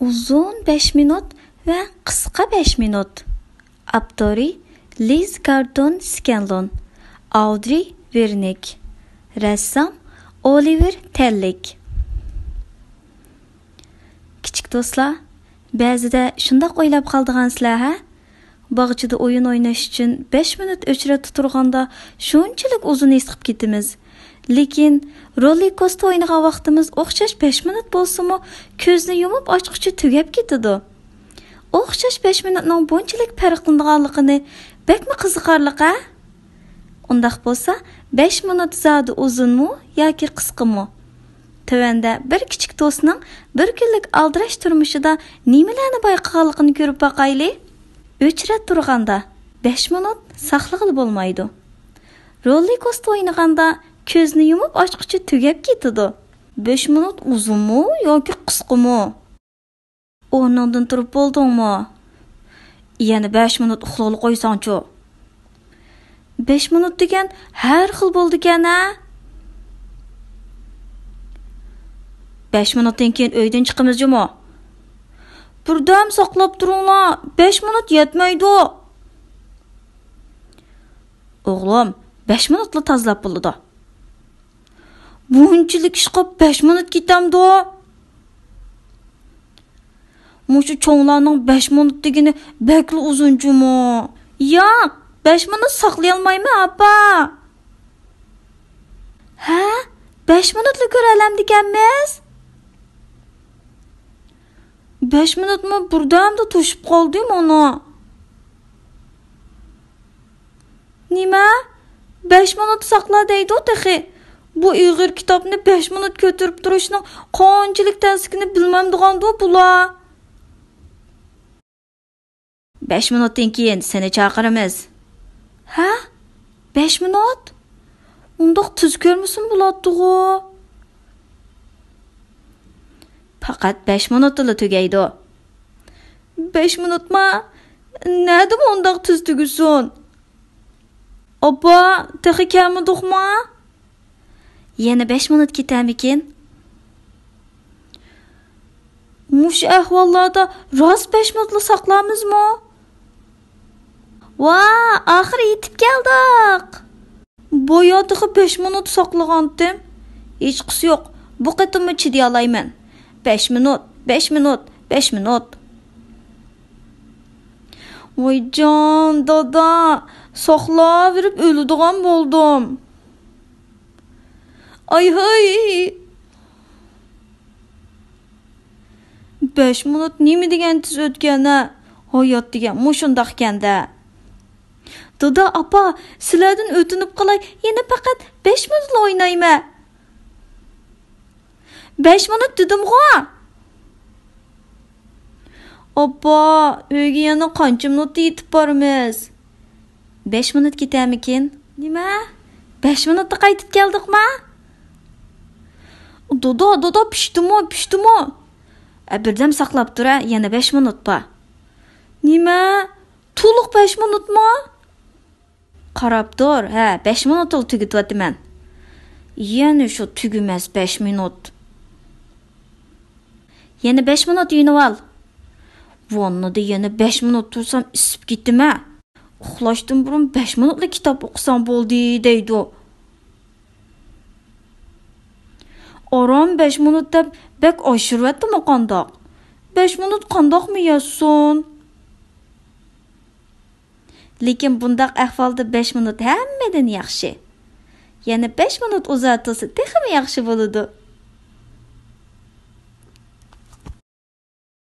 Uzun 5 minut ve kısa 5 minut. Avtori Liz Gordon Scanlon, Audrey Wernick, ressam Oliver Tellik. Kichik do'stlar, ba'zida shundoq o'ylab qoldigansizlar, ha? Bog'chada o'yin o'ynash uchun 5 minut o'chira turganda shunchalik uzun esqib ketamiz. Lekin roller coaster o'ynagan vaqtimiz o'xshash 5 minut bo'lsa-mu, ko'zni yumib ochqicha tugab ketadi. O'xshash 5 minutning bunchalik farqlanganligini bakmi qiziqarliq, ha? Undaq bo'lsa, 5 minut zodi uzunmi yoki qisqami? Tövəndə bir kichik do'stning bir kunlik aldirash turmushida nimalarni bayqaganligini ko'rib boqayli. O'chira turganda 5 minut saqlag'ili bo'lmaydi. Roller coaster o'ynaganda ko'zni yumib ochqicha tugab ketadi. 5 minut uzunmi yoki qisqami? O'rningdan turib bo'ldingmi? Yana 5 minut uxlab qo'ysangchi. 5 minut degan har xil bo'ldi ekan-a. 5 minutdan keyin uydan chiqamiz juma. Birdam saqlab turinglar. 5 minut yetmaydi. O'g'lim, 5 minutla tozalab bo'ldi. Bunchalik ish qilib 5 minut ketamdi. Mushu cho'nglarning 5 minut degani bakli uzunchimi? Yo'q, 5 minut saqlay olmayman, apa. Ha? 5 minutli ko'ralam deganmiz? 5 minutmi burdamda to'shib qoldim ona. Nima? 5 minut saqla deydi o'taxi. Bu Uyg'ur kitobni 5 minut ko'tarib turishning qanchalik ta'sirini bilmaydigandu bular. 5 minutdan keyin seni chaqiramiz. Ha? 5 minut? Undoq tuz ko'rmisin bo'ladi-ku. Faqat 5 minutda tugaydi. 5 minutma? Nima undoq tuz tugusun? Opa, texi kelmadiqmi? Yana 5 minut ketamikin? Mush ahvollarda rost 5 minutli saqlamizmi? Va, oxir yetib keldik. Boyatiqi 5 minut saqlagandim. Hech qisi yo'q. Bu qatimni chiday olayman. 5 minut, 5 minut, 5 minut. Voy jon, dada, saqlab verib o'ladigan bo'ldim. Ay hay. 5 minut nima degan tiz o'tgani? Hayot degan mushundaq ekanda. Dada, apa, sizlardan o'tinib qolay, yana faqat 5 minut o'ynayman. 5 minut dedim-ku. Opa, uyga yana qancha minut yetib boramiz? 5 minut ketamikin? Nima? 5 minutda qaytib keldikmi? Dodo, pishdimi? Birdam saqlab tura, yana 5 minut bor. Nima? To'liq 5 minutmi? Qarab tur, ha, 5 minut tugatyapman. Yana shu tugumas 5 minut. Yana 5 minut yunib ol. Vonnada yana 5 minut tursam isib ketdim-a. Uxlashdan burun 5 minutlik kitob o'qisam bo'ldi, deydi. Orom 5 minut deb bek oshirvatdimi qandoq? 5 minut qandoqmi yozsin? Lekin bundaq ahvolda 5 minut hammadan yaxshi. Yana 5 minut uzatilsa, texmi yaxshi bo'ladi.